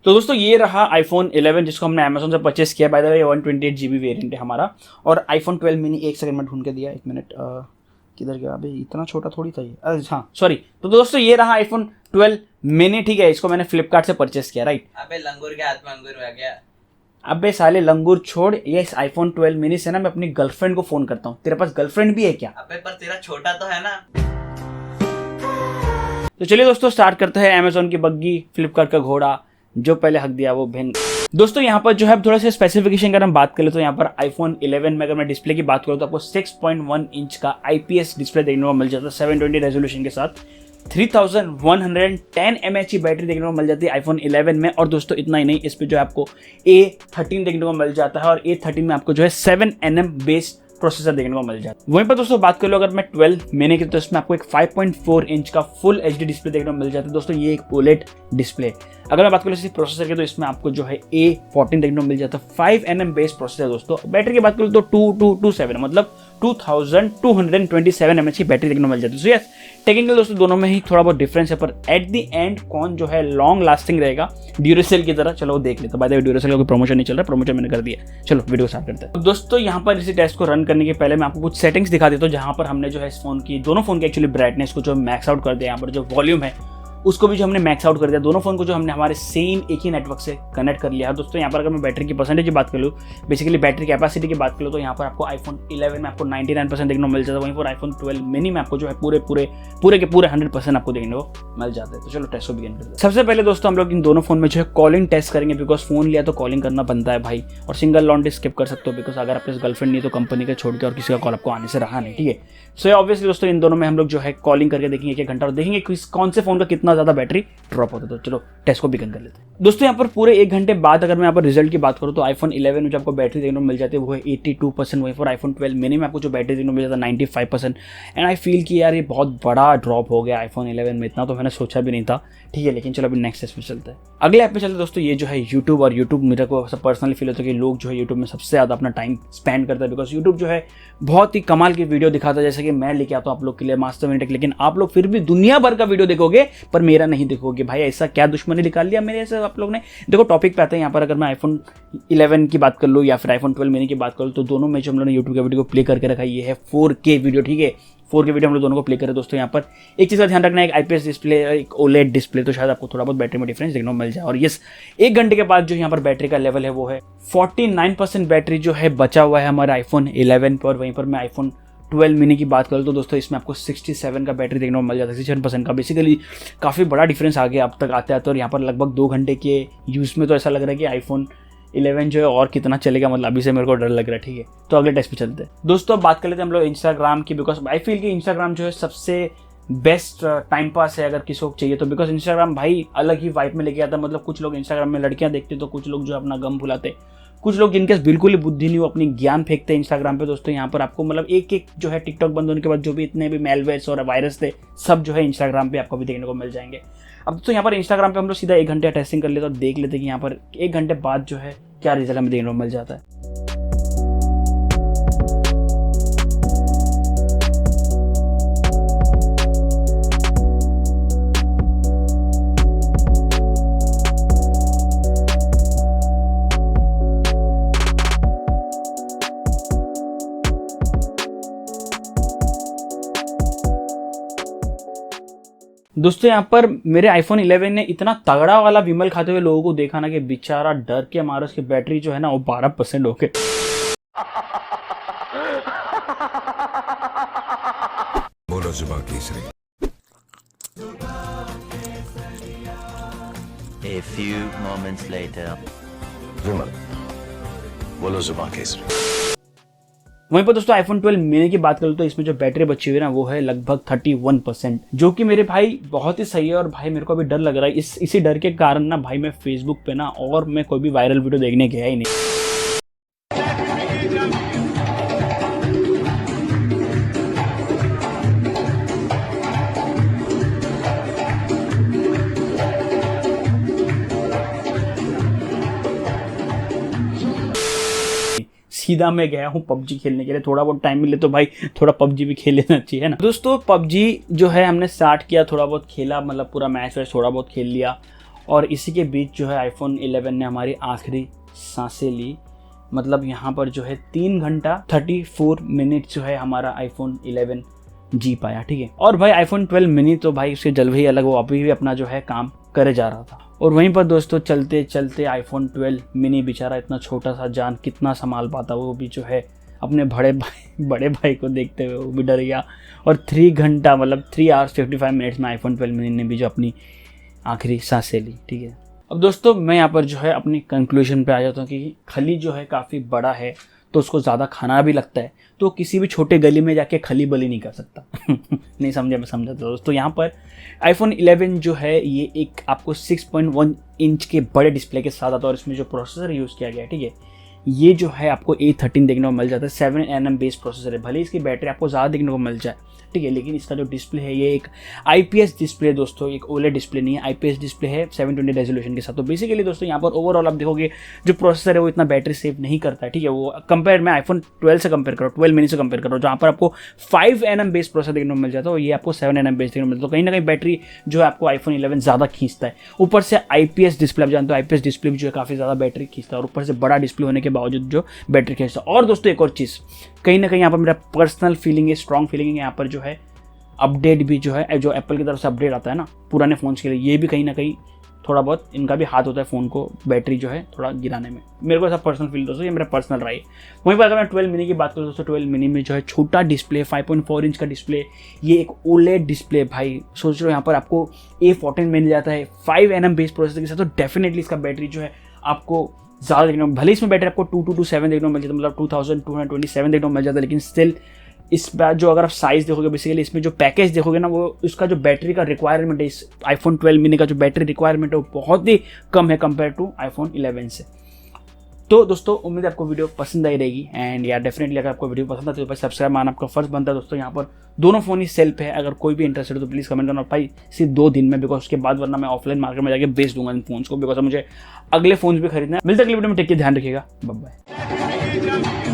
तो दोस्तों ये रहा iPhone 11 जिसको हमने Amazon से परचेस किया। By the way 128 GB variant है हमारा। और iPhone 12 मिनी एक सेकंड में ढूंढ के दिया, एक मिनट किधर गया अभी, इतना छोटा थोड़ी था ये। हाँ सॉरी। तो दोस्तों ये रहा iPhone 12 मिनी, ठीक है। इसको मैंने फ्लिपकार्ट से परचेस किया, राइट। अबे लंगूर के हाथ में अंगूर आ गया। अबे साले लंगूर छोड़, ये इस iPhone 12 मिनी से ना मैं अपनी गर्लफ्रेंड को फोन करता हूँ। तेरे पास गर्लफ्रेंड भी है क्या? अबे पर तेरा छोटा तो है ना। तो चलिए दोस्तों स्टार्ट करते हैं। Amazon की बग्गी, फ्लिपकार्ट का घोड़ा, जो पहले हक दिया वो भिन। दोस्तों यहाँ पर जो है थोड़ा सा स्पेसिफिकेशन अगर हम बात करें तो यहाँ पर iPhone 11 में अगर मैं डिस्प्ले की बात करूँ तो आपको 6.1 इंच का IPS डिस्प्ले देखने को मिल जाता है 720 रेजोल्यूशन के साथ। 3110 mAh की बैटरी देखने को मिल जाती है iPhone 11 में। और दोस्तों इतना ही नहीं, इस पे जो है आपको A13 देखने को मिल जाता है और A13 में आपको जो है 7nm बेस्ड प्रोसेसर देखने को मिल जाता है। वहीं पर दोस्तों बात कर लो अगर मैं 12 मिनी की, तो इसमें आपको एक 5.4 इंच का फुल HD डिस्प्ले देखने को मिल जाता है। दोस्तों ये एक OLED डिस्प्ले। अगर मैं बात करूँ इसी प्रोसेसर की तो इसमें आपको जो है A14 देखने को मिल जाता है, 5nm बेस्ड प्रोसेसर। दोस्तों बैटरी की बात करूँ तो 2227 मतलब 2227 mAh की बैटरी देखने को मिल जाती है। सो यस, टेक्निकल दोस्तों दोनों में ही थोड़ा बहुत डिफरेंस है, पर एट द एंड कौन जो है लॉन्ग लास्टिंग रहेगा ड्यूरेसेल की तरह, चलो वो देख लेते हैं। बाय द वे ड्यूरेसेल का कोई प्रमोशन नहीं चल रहा, प्रमोशन मैंने कर दिया। चलो वीडियो स्टार्ट करते हैं। तो दोस्तों यहाँ पर इसी टेस्ट को रन करने के पहले मैं आपको कुछ सेटिंग्स दिखा देता हूँ, जहाँ पर हमने जो है इस फोन की, दोनों फोन की एक्चुअली ब्राइटनेस को जो मैक्स आउट कर दिया। यहाँ पर जो वॉल्यूम है उसको भी जो हमने मैक्स आउट कर दिया। दोनों फोन को जो हमने हमारे सेम एक ही नेटवर्क से कनेक्ट कर लिया है। दोस्तों यहाँ पर अगर मैं बैटरी की परसेंटेज की बात कर लूँ, बेसिकली बैटरी कैपेसिटी की बात कर लूँ, तो यहाँ पर आपको iPhone 11 में आपको 99% देखने को मिल जाता है। वहीं पर iPhone 12 मिनी में आपको जो है पूरे के पूरे 100% आपको देखने को मिल जाता है। तो चलो टेस्ट को बिगिन करते हैं। सबसे पहले दोस्तों हम लोग इन दोनों फोन में जो है कॉलिंग टेस्ट करेंगे, बिकॉज फोन लिया तो कॉलिंग करना बनता है भाई। और सिंगल लॉन्ड्री स्किप कर सकते हो, बिकॉज अगर आपके गर्लफ्रेंड नहीं तो कंपनी का छोड़ के और किसी का कॉल आपको आने से रहा नहीं, ठीक है। सो ऑब्वियसली दोस्तों इन दोनों में हम लोग जो है कॉलिंग करके देखेंगे 1 घंटा और देखेंगे कौन से फोन का कितना ज्यादा बैटरी ड्रॉप होता है। तो चलो टेस्ट को बिगिन कर लेते हैं। दोस्तों यहाँ पर पूरे 1 घंटे बाद अगर मैं यहाँ पर रिजल्ट की बात करूँ तो iPhone 11 में जो आपको बैटरी देखने को मिल जाती है वो है 82%। वहीं पर iPhone 12 मिनी में आपको जो बैटरी देखने को मिल जाता है 95%। एंड आई फील कि यार ये बहुत बड़ा ड्रॉप हो गया iPhone 11 में, इतना तो मैंने सोचा भी नहीं था, ठीक है। लेकिन चलो अभी नेक्स्ट स्टेप पे चलते हैं, अगले ऐप पे चलते हैं। दोस्तों ये जो है यूट्यूब, और यूट्यूब मेरे को पर्सनली फील होता है कि लोग जो है यूट्यूब में सबसे ज़्यादा अपना टाइम स्पेंड करते हैं, बिकॉज यूट्यूब जो है बहुत ही कमाल की वीडियो दिखाता है। जैसे कि मैं लेके आता हूँ आप लोग के लिए मास्टर मिनटेक, लेकिन आप लोग फिर भी दुनिया भर का वीडियो देखोगे पर मेरा नहीं देखोगे। भाई ऐसा क्या दुश्मनी निकाल लिया मेरे से आप लोग ने? देखो टॉपिक पे आते हैं। यहाँ पर अगर मैं iPhone 11 की बात कर लूँ या फिर iPhone 12 मिनी की बात करूँ, तो दोनों में जो हम लोगों ने यूट्यूब का वीडियो को प्ले करके रखा है ये है 4K वीडियो, ठीक है। 4K वीडियो हम लोग दोनों को प्ले करें। दोस्तों यहाँ पर एक चीज़ का ध्यान रखना है, एक IPS डिस्प्ले, एक OLED डिस्प्ले, तो शायद आपको थोड़ा बहुत बैटरी में डिफरेंस देखने को मिल जाए। और यस, 1 घंटे के बाद जो यहाँ पर बैटरी का लेवल है वो है 49% बैटरी जो है बचा हुआ है हमारे iPhone 11 पर। वहीं पर मैं iPhone 12 मिनी की बात करूँ तो दोस्तों इसमें आपको 67 का बैटरी देखने को मिल जाता है, 67% का। बेसिकली काफ़ी बड़ा डिफरेंस आ गया अब तक आते आते। और यहाँ पर लगभग 2 घंटे के यूज़ में तो ऐसा लग रहा है कि iPhone 11 जो है और कितना चलेगा, मतलब अभी से मेरे को डर लग रहा है, ठीक है। तो अगले टेस्ट पे चलते हैं। दोस्तों अब बात कर लेते हैं हम लोग इंस्टाग्राम की, बिकॉज आई फील कि इंस्टाग्राम जो है सबसे बेस्ट टाइम पास है अगर किसी को चाहिए तो। बिकॉज इंस्टाग्राम भाई अलग ही वाइब में लेके आता है। मतलब कुछ लोग इंस्टाग्राम में लड़कियां देखते तो कुछ लोग जो अपना गम भुलाते, कुछ लोग जिनके बिल्कुल ही बुद्धि नहीं हो अपनी ज्ञान फेंकते हैं इंस्टाग्राम पे। दोस्तों यहाँ पर आपको मतलब एक जो है टिकटॉक बंद होने के बाद जो भी इतने भी मेलवेयर्स और वायरस थे सब जो है इंस्टाग्राम पे आपको भी देखने को मिल जाएंगे। अब तो यहाँ पर इंस्टाग्राम पे हम लोग सीधा 1 घंटे टेस्टिंग कर लेते हैं और देख लेते हैं कि यहाँ पर 1 घंटे बाद जो है क्या रिजल्ट हमें देखने को मिल जाता है। दोस्तों यहाँ पर मेरे iPhone 11 ने इतना तगड़ा वाला विमल खाते हुए लोगों को देखा ना कि बेचारा डर के मारे उसकी बैटरी जो है ना वो 12% हो गई। बोलो जुबान Kesari. A few moments later. विमल बोलो जुबान केसरी। वहीं पर दोस्तों iPhone 12 मिनी की बात करूँ तो इसमें जो बैटरी बची हुई है ना वो है लगभग 31%, जो कि मेरे भाई बहुत ही सही है। और भाई मेरे को अभी डर लग रहा है, इसी डर के कारण ना भाई मैं फेसबुक पे ना और मैं कोई भी वायरल वीडियो देखने गया ही नहीं। सीधा मैं गया हूँ PUBG खेलने के लिए। थोड़ा बहुत टाइम मिले तो भाई थोड़ा PUBG भी खेल लेना चाहिए, है ना। दोस्तों PUBG जो है हमने स्टार्ट किया, थोड़ा बहुत खेला, मतलब पूरा मैच वैच थोड़ा बहुत खेल लिया। और इसी के बीच जो है आईफोन 11 ने हमारी आखिरी सांसें ली। मतलब यहाँ पर जो है 3 घंटा 34 मिनट जो है हमारा आईफोन 11 जी पाया, ठीक है। और भाई आईफोन 12 मिनी तो भाई उसके जलवे ही अलग, वो अभी भी अपना जो है काम करे जा रहा था। और वहीं पर दोस्तों चलते चलते आईफोन 12 मिनी बेचारा इतना छोटा सा जान कितना संभाल पाता, वो भी जो है अपने बड़े भाई को देखते हुए वो भी डर गया। और 3 घंटा मतलब 3 आवर्स 55 मिनट्स में आईफोन 12 मिनी ने भी जो अपनी आखिरी सांसें ली, ठीक है। अब दोस्तों मैं यहाँ पर जो है अपनी कंक्लूजन पे आ जाता हूँ कि खली जो है काफ़ी बड़ा है तो उसको ज़्यादा खाना भी लगता है, तो किसी भी छोटे गली में जाके खली बली नहीं कर सकता। नहीं समझे, मैं समझा दोस्तों। यहाँ पर आईफोन 11 जो है ये एक आपको 6.1 इंच के बड़े डिस्प्ले के साथ आता है और इसमें जो प्रोसेसर यूज़ किया गया है, ठीक है, ये जो है आपको A13 देखने को मिल जाता है। 7nm बेस प्रोसेसर है, भले इसकी बैटरी आपको ज़्यादा देखने को मिल जाए, ठीक है, लेकिन इसका जो डिस्प्ले है ये एक IPS डिस्प्ले दोस्तों, एक OLED डिस्प्ले नहीं है, IPS डिस्प्ले है 720 रेजोल्यूशन के साथ। तो बेसिकली दोस्तों यहाँ पर ओवरऑल आप देखोगे जो प्रोसेसर है वो इतना बैटरी सेव नहीं करता है, ठीक है। वो कंपेयर में आईफोन 12 से कंपेयर करो, 12 मिनी से कंपेयर करो, जहाँ पर आपको 5nm बेस प्रोसेसर देखने को मिल जाता है और ये आपको 7nm बेस देखने को मिलता है। तो कहीं ना कहीं बैटरी जो है आपको आईफोन 11 ज़्यादा खींचता है। ऊपर से IPS डिस्प्ले, आप जानते हो IPS डिस्प्ले भी जो है काफ़ी ज़्यादा बैटरी खींचता है और ऊपर से बड़ा डिस्प्ले होने के बावजूद जो बैटरी खींचता है। और दोस्तों एक और चीज़ कहीं ना कहीं यहाँ पर मेरा पर्सनल फीलिंग है, स्ट्रॉन्ग फीलिंग है, यहाँ पर जो है अपडेट भी जो है, जो एप्पल की तरफ से अपडेट आता है ना पुराने फ़ोन्स के लिए, ये भी कहीं ना कहीं थोड़ा बहुत इनका भी हाथ होता है फ़ोन को बैटरी जो है थोड़ा गिराने में। मेरे को ऐसा पर्सनल फील दोस्तों, ये मेरा पर्सनल राय है। वहीं पर अगर मैं 12 मिनी की बात करूँ दोस्तों, 12 मिनी में जो है छोटा डिस्प्ले 5.4 इंच का डिस्प्ले, ये एक OLED डिस्प्ले, भाई सोच लो यहाँ पर आपको A14 मिल जाता है 5nm बेस प्रोसेसर के साथ, तो डेफिनेटली इसका बैटरी जो है आपको ज़्यादा देखने को, भले इसमें बैटरी आपको 2227 देखने को मिल जाता है, मतलब 2227 देखने को मिल जाता है, लेकिन स्टिल इस बार जो अगर आप साइज़ देखोगे, बेसिकली इसमें जो पैकेज देखोगे ना, वो उसका जो बैटरी का रिक्वायरमेंट है इस आईफोन 12 मिनी का जो बैटरी रिक्वायरमेंट है वो बहुत ही कम है कंपेयर टू आईफोन 11 से। तो दोस्तों उम्मीद है आपको वीडियो पसंद आई रहेगी एंड यार डेफिनेटली अगर आपको वीडियो पसंद आती है तो भाई सब्सक्राइब मारना आपका फर्ज बनता है दोस्तों। यहाँ पर दोनों फ़ोन ही सेल पे है, अगर कोई भी इंटरेस्टेड हो तो प्लीज़ कमेंट करना भाई, सिर्फ 2 दिन में, बिकॉज उसके बाद वरना मैं ऑफलाइन मार्केट में जाके बेच दूंगा इन फोन्स को, बिकॉज मुझे अगले फोन्स भी खरीदना है। मिलते अगले वीडियो में, टेक के ध्यान रखिएगा, बाय बाय।